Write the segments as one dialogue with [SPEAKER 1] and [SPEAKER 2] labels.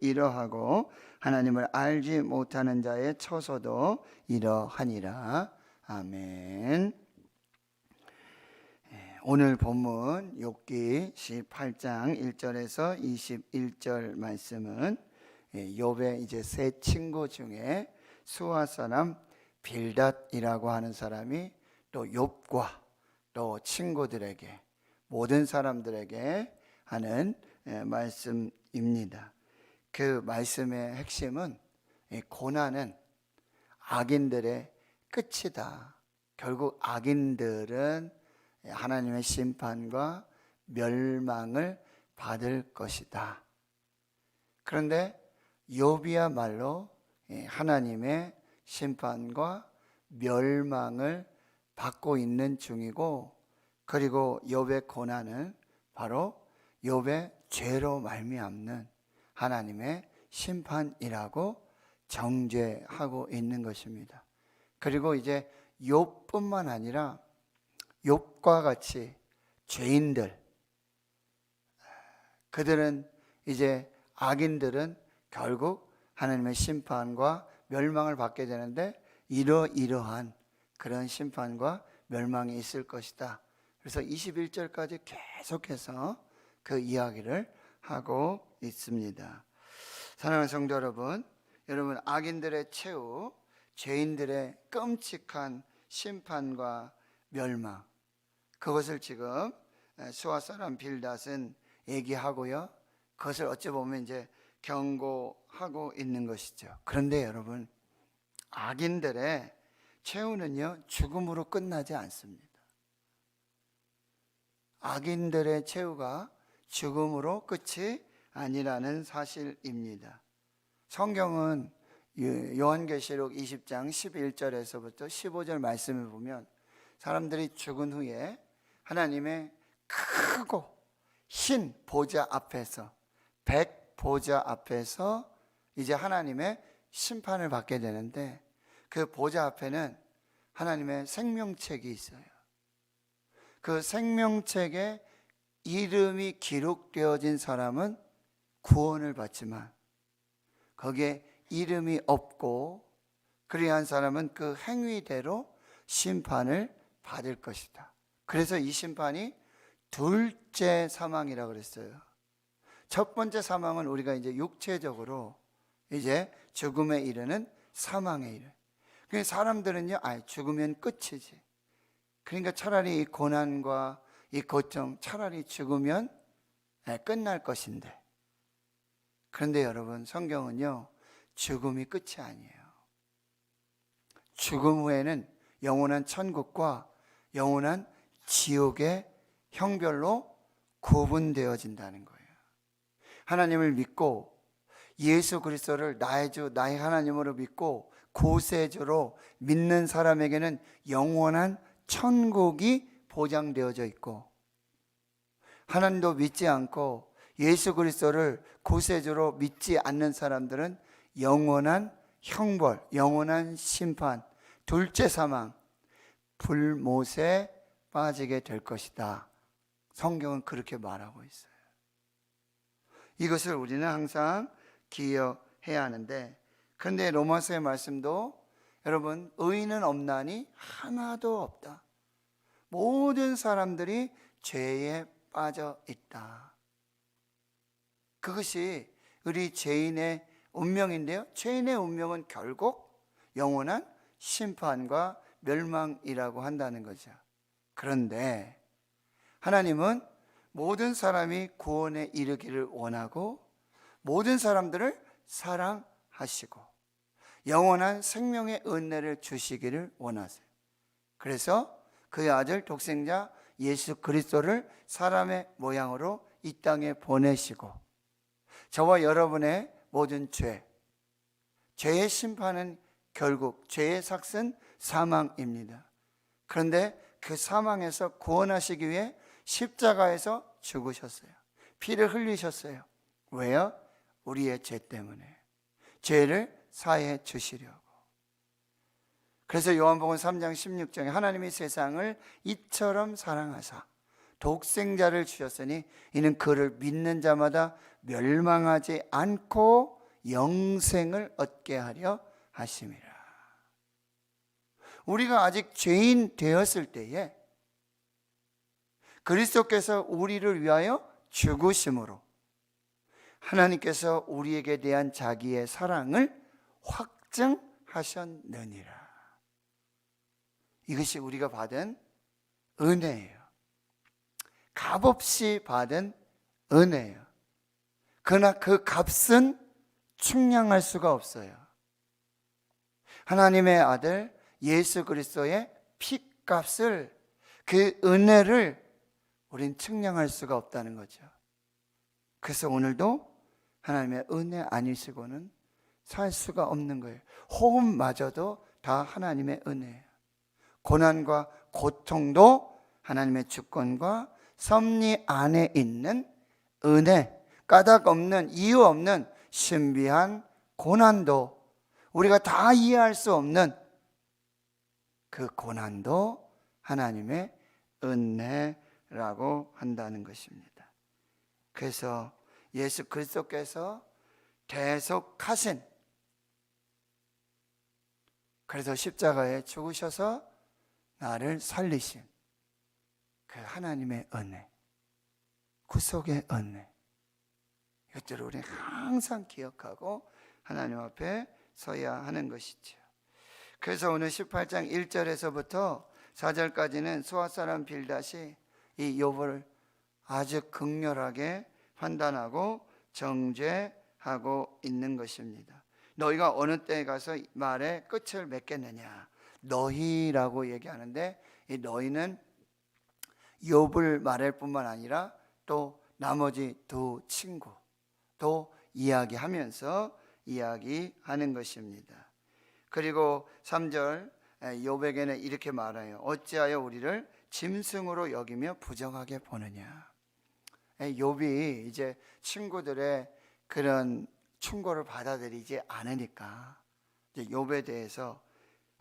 [SPEAKER 1] 이러하고 하나님을 알지 못하는 자의 처소도 이러하니라. 아멘. 오늘 본문 욥기 18장 1절에서 21절 말씀은 욥의 이제 세 친구 중에 수아 사람 빌닷이라고 하는 사람이 또 욥과 또 친구들에게, 모든 사람들에게 하는 말씀입니다. 그 말씀의 핵심은 고난은 악인들의 끝이다. 결국 악인들은 하나님의 심판과 멸망을 받을 것이다. 그런데 욥이야말로 하나님의 심판과 멸망을 받고 있는 중이고, 그리고 욥의 고난은 바로 욥의 죄로 말미암는 하나님의 심판이라고 정죄하고 있는 것입니다. 그리고 이제 욥뿐만 아니라 욥과 같이 죄인들, 그들은 이제 악인들은 결국 하나님의 심판과 멸망을 받게 되는데 이러한 그런 심판과 멸망이 있을 것이다. 그래서 21절까지 계속해서 그 이야기를 하고 있습니다. 사랑하는 성도 여러분, 악인들의 최후, 죄인들의 끔찍한 심판과 멸망, 그것을 지금 수아 사람 빌닷은 얘기하고요, 그것을 어찌 보면 이제 경고하고 있는 것이죠. 그런데 여러분, 악인들의 최후는요 죽음으로 끝나지 않습니다. 악인들의 최후가 죽음으로 끝이 아니라는 사실입니다. 성경은 요한계시록 20장 11절에서부터 15절 말씀을 보면 사람들이 죽은 후에 하나님의 크고 흰 보좌 앞에서, 백보좌 앞에서 이제 하나님의 심판을 받게 되는데, 그 보좌 앞에는 하나님의 생명책이 있어요. 그 생명책에 이름이 기록되어진 사람은 구원을 받지만, 거기에 이름이 없고 그리한 사람은 그 행위대로 심판을 받을 것이다. 그래서 이 심판이 둘째 사망이라고 그랬어요. 첫 번째 사망은 우리가 이제 육체적으로 이제 죽음에 이르는 사망에 이르. 그러니까 사람들은요, 죽으면 끝이지. 그러니까 차라리 이 고난과 이 고통, 차라리 죽으면 끝날 것인데. 그런데 여러분, 성경은요, 죽음이 끝이 아니에요. 죽음 후에는 영원한 천국과 영원한 지옥의 형별로 구분되어진다는 거예요. 하나님을 믿고 예수 그리스도를 나의 주, 나의 하나님으로 믿고 구세주로 믿는 사람에게는 영원한 천국이 보장되어져 있고, 하나님도 믿지 않고 예수 그리스도를 구세주로 믿지 않는 사람들은 영원한 형벌, 영원한 심판, 둘째 사망, 불못에 빠지게 될 것이다. 성경은 그렇게 말하고 있어요. 이것을 우리는 항상 기억해야 하는데, 그런데 로마서의 말씀도 여러분, 의인은 없나니 하나도 없다. 모든 사람들이 죄에 빠져 있다. 그것이 우리 죄인의 운명인데요, 죄인의 운명은 결국 영원한 심판과 멸망이라고 한다는 거죠. 그런데 하나님은 모든 사람이 구원에 이르기를 원하고 모든 사람들을 사랑하시고 영원한 생명의 은혜를 주시기를 원하세요. 그래서 그의 아들 독생자 예수 그리스도를 사람의 모양으로 이 땅에 보내시고, 저와 여러분의 모든 죄의 심판은 결국 죄의 삭은 사망입니다. 그런데 그 사망에서 구원하시기 위해 십자가에서 죽으셨어요. 피를 흘리셨어요. 왜요? 우리의 죄 때문에. 죄를 사해 주시려고. 그래서 요한복음 3장 16절에 하나님이 세상을 이처럼 사랑하사 독생자를 주셨으니 이는 그를 믿는 자마다 멸망하지 않고 영생을 얻게 하려 하심이라. 우리가 아직 죄인 되었을 때에 그리스도께서 우리를 위하여 죽으심으로 하나님께서 우리에게 대한 자기의 사랑을 확증하셨느니라. 이것이 우리가 받은 은혜예요. 값없이 받은 은혜예요. 그러나 그 값은 측량할 수가 없어요. 하나님의 아들 예수 그리스도의 피값을, 그 은혜를 우린 측량할 수가 없다는 거죠. 그래서 오늘도 하나님의 은혜 아니시고는 살 수가 없는 거예요. 호흡마저도 다 하나님의 은혜예요. 고난과 고통도 하나님의 주권과 섭리 안에 있는 은혜, 까닭 없는, 이유 없는 신비한 고난도, 우리가 다 이해할 수 없는 그 고난도 하나님의 은혜라고 한다는 것입니다. 그래서 예수 그리스도께서 대속하신, 그래서 십자가에 죽으셔서 나를 살리신 그 하나님의 은혜, 구속의 은혜, 이것들을 우리는 항상 기억하고 하나님 앞에 서야 하는 것이죠. 그래서 오늘 18장 1절에서부터 4절까지는 수아 사람 빌닷이 이 욥을 아주 극렬하게 판단하고 정죄하고 있는 것입니다. 너희가 어느 때에 가서 말의 끝을 맺겠느냐. 너희라고 얘기하는데 이 너희는 욥을 말할 뿐만 아니라 또 나머지 두 친구도 이야기하면서 이야기하는 것입니다. 그리고 3절 욥에게는 이렇게 말해요. 어찌하여 우리를 짐승으로 여기며 부정하게 보느냐. 욥이 이제 친구들의 그런 충고를 받아들이지 않으니까 이제 욥에 대해서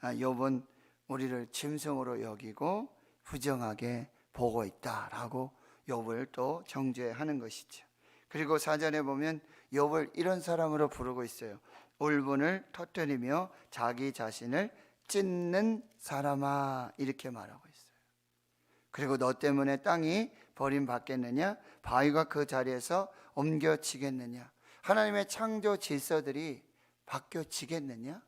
[SPEAKER 1] 욥은 우리를 짐승으로 여기고 부정하게 보고 있다라고 욥을 또 정죄하는 것이죠. 그리고 4절에 보면 욥을 이런 사람으로 부르고 있어요. 울분을 터뜨리며 자기 자신을 찢는 사람아, 이렇게 말하고 있어요. 그리고 너 때문에 땅이 버림받겠느냐, 바위가 그 자리에서 옮겨지겠느냐, 하나님의 창조 질서들이 바뀌어지겠느냐,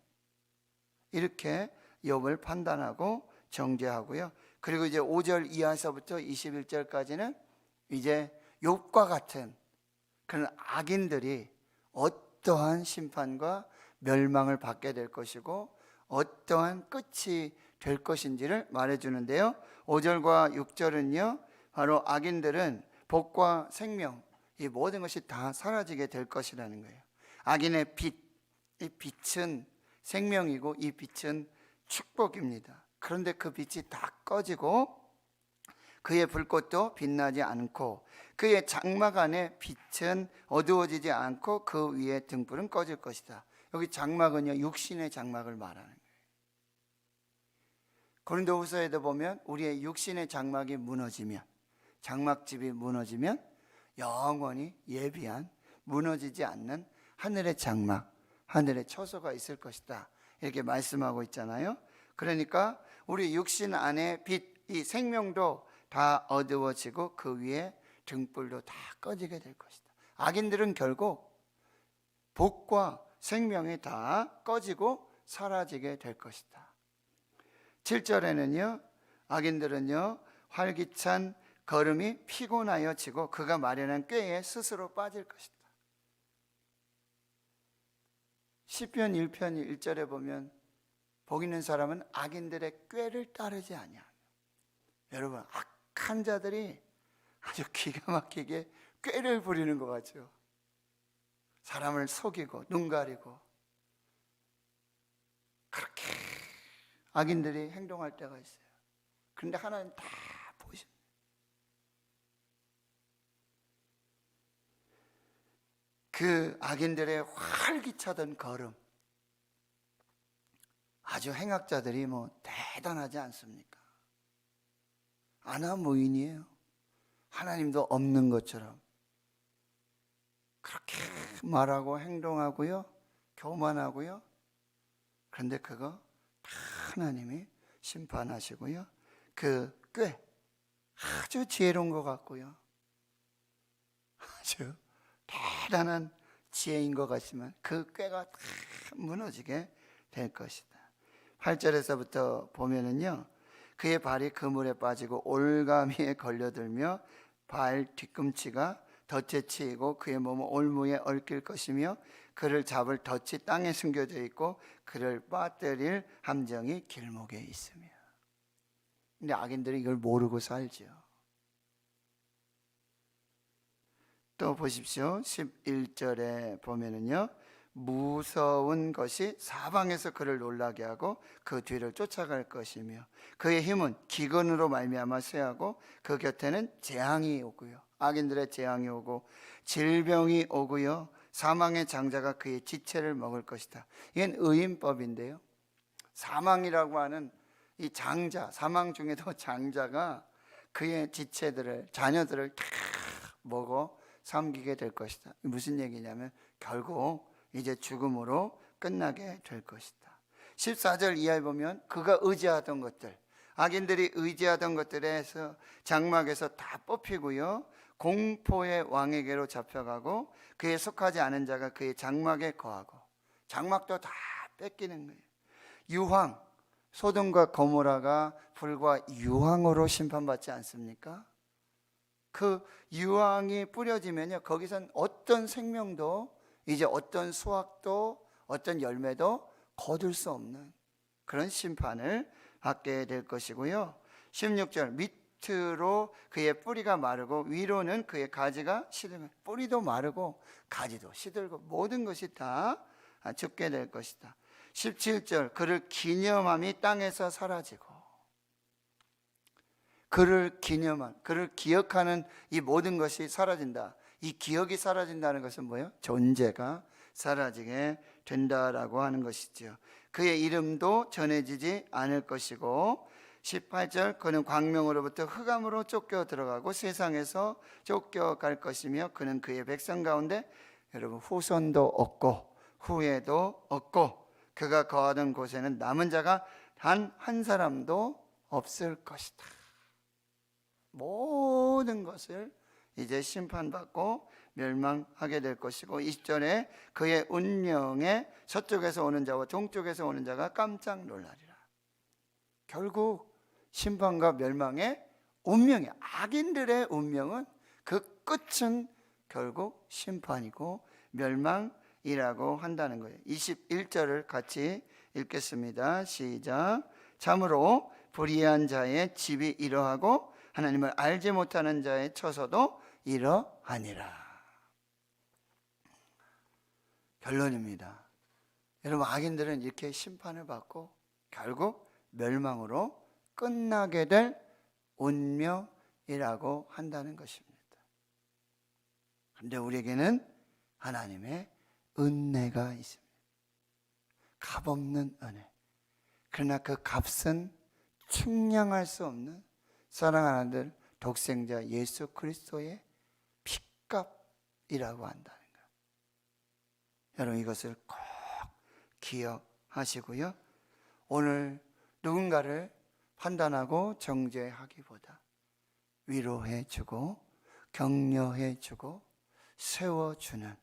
[SPEAKER 1] 이렇게 욥을 판단하고 정죄하고요. 그리고 이제 5절 이하서부터 21절까지는 이제 욥과 같은 그런 악인들이 어떠한 심판과 멸망을 받게 될 것이고 어떠한 끝이 될 것인지를 말해주는데요. 5절과 6절은요, 바로 악인들은 복과 생명, 이 모든 것이 다 사라지게 될 것이라는 거예요. 악인의 빛, 이 빛은 생명이고 이 빛은 축복입니다. 그런데 그 빛이 다 꺼지고 그의 불꽃도 빛나지 않고 그의 장막 안에 빛은 어두워지지 않고 그 위에 등불은 꺼질 것이다. 여기 장막은요, 육신의 장막을 말하는 거예요. 고린도후서에도 보면 우리의 육신의 장막이 무너지면, 장막집이 무너지면 영원히 예비한 무너지지 않는 하늘의 장막, 하늘의 처소가 있을 것이다, 이렇게 말씀하고 있잖아요. 그러니까 우리 육신 안에 빛, 이 생명도 다 어두워지고 그 위에 등불도 다 꺼지게 될 것이다. 악인들은 결국 복과 생명이 다 꺼지고 사라지게 될 것이다. 7절에는요, 악인들은요, 활기찬 걸음이 피곤하여 지고 그가 마련한 꾀에 스스로 빠질 것이다. 시편 1편 1절에 보면 복 있는 사람은 악인들의 꾀를 따르지 아니하며. 여러분, 악한 자들이 아주 기가 막히게 꾀를 부리는 것 같죠. 사람을 속이고 눈 가리고 그렇게 악인들이 행동할 때가 있어요. 그런데 하나님 다 보십니다. 그 악인들의 활기차던 걸음, 아주 행악자들이 뭐 대단하지 않습니까? 아나무인이에요. 하나님도 없는 것처럼 그렇게 말하고 행동하고요, 교만하고요. 그런데 그거 다 하나님이 심판하시고요. 그 꽤 아주 지혜로운 것 같고요, 아주 대단한 지혜인 것 같지만 그 꾀가 다 무너지게 될 것이다. 8절에서부터 보면은요, 그의 발이 그물에 빠지고 올가미에 걸려들며 발 뒤꿈치가 덫에 치이고 그의 몸은 올무에 얽힐 것이며 그를 잡을 덫이 땅에 숨겨져 있고 그를 빠뜨릴 함정이 길목에 있으며. 근데 악인들이 이걸 모르고 살죠. 또 보십시오. 11절에 보면은요, 무서운 것이 사방에서 그를 놀라게 하고 그 뒤를 쫓아갈 것이며 그의 힘은 기근으로 말미암아 쇠하고 그 곁에는 재앙이 오고요, 악인들의 재앙이 오고 질병이 오고요, 사망의 장자가 그의 지체를 먹을 것이다. 이건 의인법인데요, 사망이라고 하는 이 장자, 사망 중에도 장자가 그의 지체들을, 자녀들을 다 먹어 삼키게 될 것이다. 무슨 얘기냐면 결국 이제 죽음으로 끝나게 될 것이다. 14절 이하에 보면 그가 의지하던 것들, 악인들이 의지하던 것들에서 장막에서 다 뽑히고요, 공포의 왕에게로 잡혀가고 그에 속하지 않은 자가 그의 장막에 거하고, 장막도 다 뺏기는 거예요. 유황, 소돔과 고모라가 불과 유황으로 심판받지 않습니까? 그 유황이 뿌려지면요, 거기선 어떤 생명도, 이제 어떤 수확도, 어떤 열매도 거둘 수 없는 그런 심판을 받게 될 것이고요. 16절, 밑으로 그의 뿌리가 마르고 위로는 그의 가지가 시들고, 뿌리도 마르고 가지도 시들고 모든 것이 다 죽게 될 것이다. 17절, 그를 기념함이 땅에서 사라지고, 그를 기념한, 그를 기억하는 이 모든 것이 사라진다. 이 기억이 사라진다는 것은 뭐예요? 존재가 사라지게 된다라고 하는 것이죠. 그의 이름도 전해지지 않을 것이고, 18절, 그는 광명으로부터 흑암으로 쫓겨 들어가고 세상에서 쫓겨갈 것이며 그는 그의 백성 가운데 여러분 후손도 없고 후예도 없고 그가 거하던 곳에는 남은 자가 단 한 사람도 없을 것이다. 모든 것을 이제 심판받고 멸망하게 될 것이고, 20절에 그의 운명에 서쪽에서 오는 자와 동쪽에서 오는 자가 깜짝 놀라리라. 결국 심판과 멸망의 운명이, 악인들의 운명은 그 끝은 결국 심판이고 멸망이라고 한다는 거예요. 21절을 같이 읽겠습니다. 시작. 참으로 불의한 자의 집이 이러하고 하나님을 알지 못하는 자의 처소도 이러하니라. 결론입니다. 여러분, 악인들은 이렇게 심판을 받고 결국 멸망으로 끝나게 될 운명이라고 한다는 것입니다. 그런데 우리에게는 하나님의 은혜가 있습니다. 값없는 은혜. 그러나 그 값은 측량할 수 없는 사랑하는 아들 독생자 예수 그리스도의 피값이라고 한다는 거예요. 여러분, 이것을 꼭 기억하시고요, 오늘 누군가를 판단하고 정죄하기보다 위로해주고 격려해주고 세워주는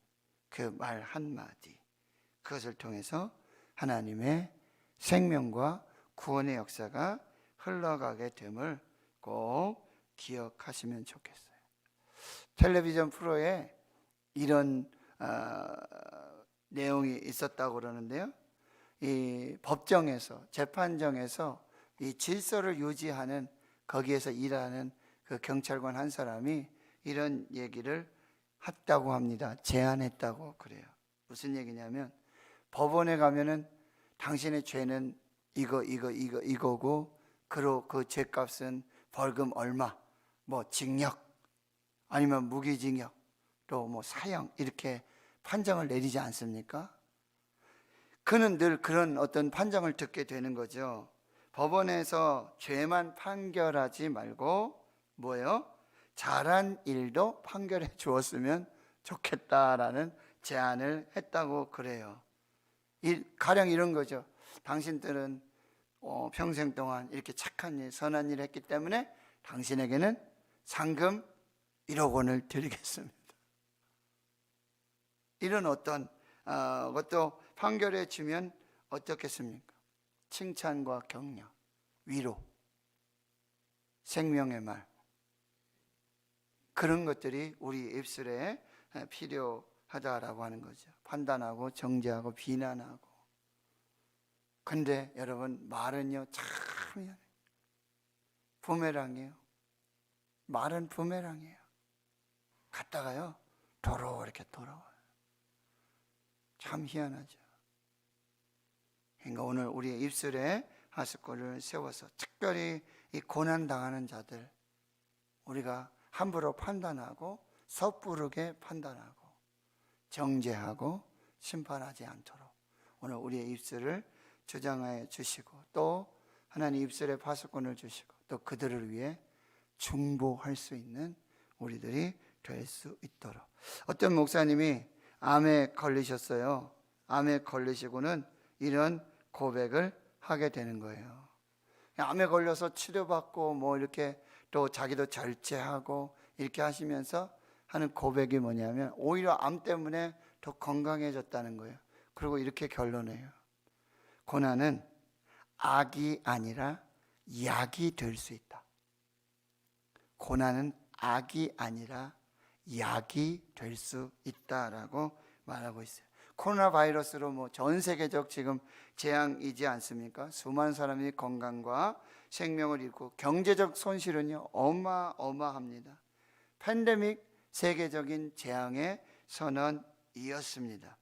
[SPEAKER 1] 그 말 한마디, 그것을 통해서 하나님의 생명과 구원의 역사가 흘러가게 됨을 꼭 기억하시면 좋겠어요. 텔레비전 프로에 이런 내용이 있었다고 그러는데요, 이 법정에서, 재판정에서 이 질서를 유지하는, 거기에서 일하는 그 경찰관 한 사람이 이런 얘기를 했다고 합니다. 제안했다고 그래요. 무슨 얘기냐면, 법원에 가면은 당신의 죄는 이거고 그 죄값은 벌금 얼마, 뭐 징역 아니면 무기징역, 또 뭐 사형, 이렇게 판정을 내리지 않습니까? 그는 늘 그런 어떤 판정을 듣게 되는 거죠. 법원에서 죄만 판결하지 말고 뭐예요? 잘한 일도 판결해 주었으면 좋겠다라는 제안을 했다고 그래요. 가령 이런 거죠. 당신들은 평생 동안 이렇게 착한 일, 선한 일을 했기 때문에 당신에게는 상금 1억 원을 드리겠습니다. 이런 어떤 것도 판결해 주면 어떻겠습니까? 칭찬과 격려, 위로, 생명의 말, 그런 것들이 우리 입술에 필요하다라고 하는 거죠. 판단하고 정죄하고 비난하고. 근데 여러분, 말은요 참 부메랑이에요. 말은 부메랑이에요. 갔다가요 도로 이렇게 돌아와요. 참 희한하죠. 그러니까 오늘 우리의 입술에 하숫고를 세워서 특별히 이 고난당하는 자들, 우리가 함부로 판단하고 섣부르게 판단하고 정죄하고 심판하지 않도록 오늘 우리의 입술을 주장하여 주시고, 또 하나님 입술에 파수꾼을 주시고, 또 그들을 위해 중보할 수 있는 우리들이 될 수 있도록. 어떤 목사님이 암에 걸리셨어요. 암에 걸리시고는 이런 고백을 하게 되는 거예요. 암에 걸려서 치료받고 뭐 이렇게 또 자기도 절제하고 이렇게 하시면서 하는 고백이 뭐냐면 오히려 암 때문에 더 건강해졌다는 거예요. 그리고 이렇게 결론해요. 고난은 악이 아니라 약이 될 수 있다. 고난은 악이 아니라 약이 될 수 있다라고 말하고 있어요. 코로나 바이러스로 뭐 전 세계적 지금 재앙이지 않습니까? 수많은 사람이 건강과 생명을 잃고 경제적 손실은요 어마어마합니다. 팬데믹 세계적인 재앙의 선언이었습니다.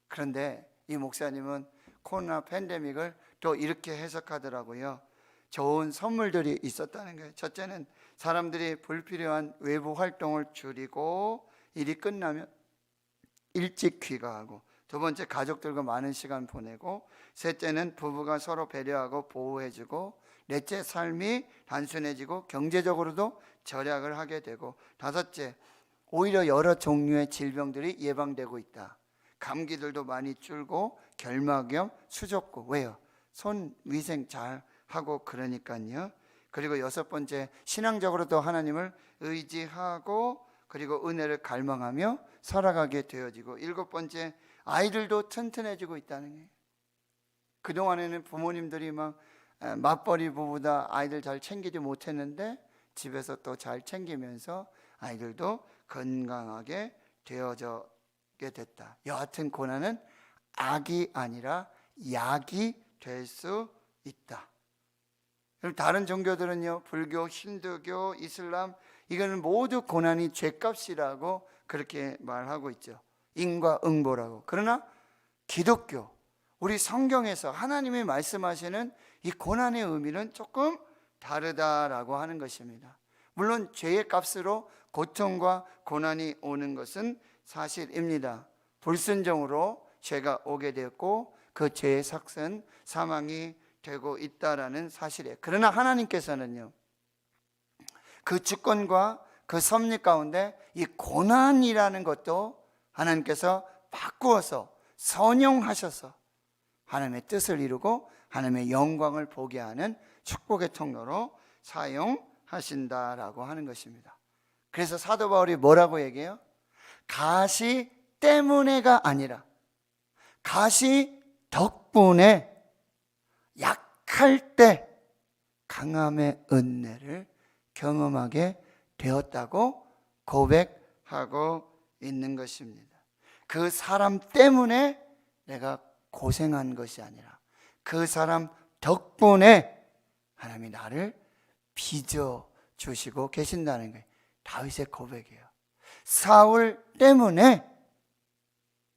[SPEAKER 1] 그런데 이 목사님은 코로나 팬데믹을 또 이렇게 해석하더라고요. 좋은 선물들이 있었다는 거예요. 첫째는 사람들이 불필요한 외부 활동을 줄이고 일이 끝나면 일찍 귀가하고, 두 번째 가족들과 많은 시간 보내고, 셋째는 부부가 서로 배려하고 보호해주고, 넷째 삶이 단순해지고 경제적으로도 절약을 하게 되고, 다섯째 오히려 여러 종류의 질병들이 예방되고 있다. 감기들도 많이 줄고 결막염, 수족구. 왜요? 손 위생 잘 하고 그러니까요. 그리고 여섯 번째, 신앙적으로도 하나님을 의지하고 그리고 은혜를 갈망하며 살아가게 되어지고, 일곱 번째, 아이들도 튼튼해지고 있다는 거예요. 그동안에는 부모님들이 막 맞벌이 부부다 아이들 잘 챙기지 못했는데 집에서 또 잘 챙기면서 아이들도 건강하게 되어지게 됐다. 여하튼 고난은 악이 아니라 약이 될 수 있다. 다른 종교들은요, 불교, 힌두교, 이슬람, 이거는 모두 고난이 죗값이라고 그렇게 말하고 있죠. 인과응보라고. 그러나 기독교, 우리 성경에서 하나님이 말씀하시는 이 고난의 의미는 조금 다르다라고 하는 것입니다. 물론 죄의 값으로 고통과 고난이 오는 것은 사실입니다. 불순종으로 죄가 오게 되었고 그 죄의 삭은 사망이 되고 있다라는 사실이에요. 그러나 하나님께서는요, 그 주권과 그 섭리 가운데 이 고난이라는 것도 하나님께서 바꾸어서 선용하셔서 하나님의 뜻을 이루고 하나님의 영광을 보게 하는 축복의 통로로 사용하신다라고 하는 것입니다. 그래서 사도 바울이 뭐라고 얘기해요? 가시 때문에가 아니라 가시 덕분에 약할 때 강함의 은혜를 경험하게 되었다고 고백하고 있는 것입니다. 그 사람 때문에 내가 고생한 것이 아니라 그 사람 덕분에 하나님이 나를 빚어주시고 계신다는 거예요. 다윗의 고백이에요. 사울 때문에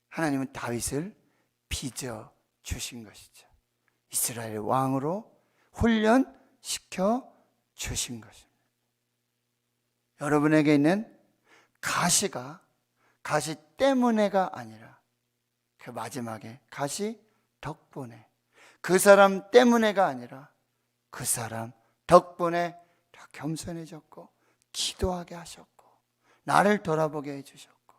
[SPEAKER 1] 하나님은 다윗을 빚어주신 것이죠. 이스라엘 왕으로 훈련시켜 주신 것입니다. 여러분에게 있는 가시가 가시 때문에가 아니라 그 마지막에 가시 덕분에, 그 사람 때문에가 아니라 그 사람 덕분에 다 겸손해졌고 기도하게 하셨고 나를 돌아보게 해주셨고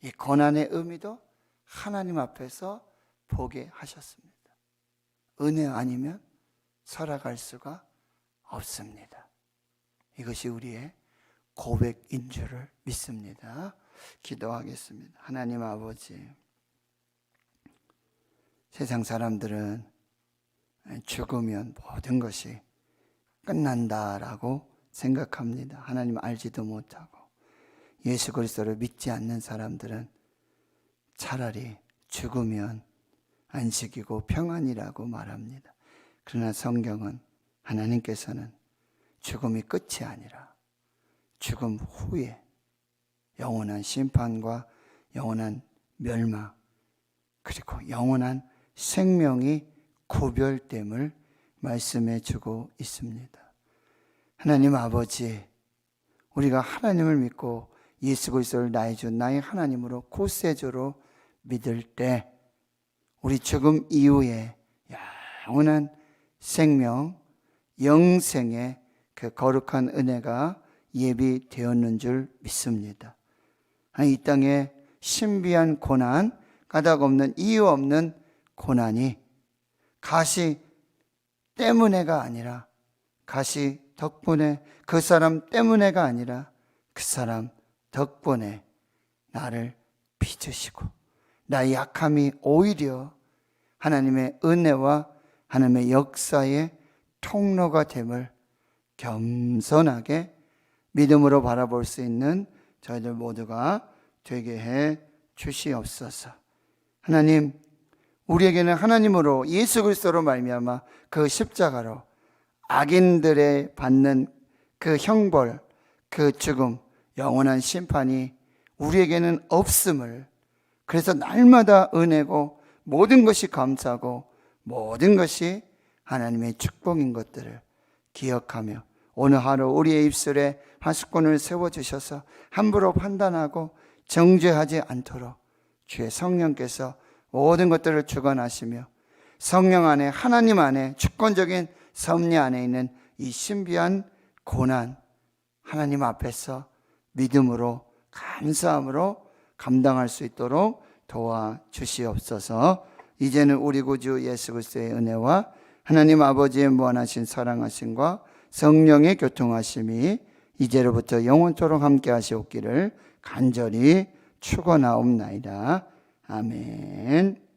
[SPEAKER 1] 이 고난의 의미도 하나님 앞에서 보게 하셨습니다. 은혜 아니면 살아갈 수가 없습니다. 이것이 우리의 고백인 줄을 믿습니다. 기도하겠습니다. 하나님 아버지, 세상 사람들은 죽으면 모든 것이 끝난다라고 생각합니다. 하나님 알지도 못하고 예수 그리스도를 믿지 않는 사람들은 차라리 죽으면 안식이고 평안이라고 말합니다. 그러나 성경은 하나님께서는 죽음이 끝이 아니라 죽음 후에 영원한 심판과 영원한 멸망 그리고 영원한 생명이 구별됨을 말씀해 주고 있습니다. 하나님 아버지, 우리가 하나님을 믿고 예수 그리스도를 나의 주 나의 하나님으로 구세주로 믿을 때 우리 죽음 이후에 영원한 생명, 영생의 그 거룩한 은혜가 예비되었는 줄 믿습니다. 이 땅에 신비한 고난, 까닭 없는 이유 없는 고난이 가시 때문에가 아니라 가시 덕분에 그 사람 때문에가 아니라 그 사람 덕분에 나를 빚으시고 나의 약함이 오히려 하나님의 은혜와 하나님의 역사의 통로가 됨을 겸손하게 믿음으로 바라볼 수 있는 저희들 모두가 되게 해 주시옵소서. 하나님, 우리에게는 하나님으로 예수 그리스도로 말미암아 그 십자가로 악인들의 받는 그 형벌, 그 죽음, 영원한 심판이 우리에게는 없음을, 그래서 날마다 은혜고 모든 것이 감사하고 모든 것이 하나님의 축복인 것들을 기억하며 오늘 하루 우리의 입술에 하수꾼을 세워주셔서 함부로 판단하고 정죄하지 않도록 주의 성령께서 모든 것들을 주관하시며 성령 안에 하나님 안에 주권적인 섭리 안에 있는 이 신비한 고난 하나님 앞에서 믿음으로 감사함으로 감당할 수 있도록 도와주시옵소서. 이제는 우리 구주 예수 그리스도의 은혜와 하나님 아버지의 무한하신 사랑하심과 성령의 교통하심이 이제로부터 영원토록 함께 하시옵기를 간절히 축원하옵나이다. 아멘.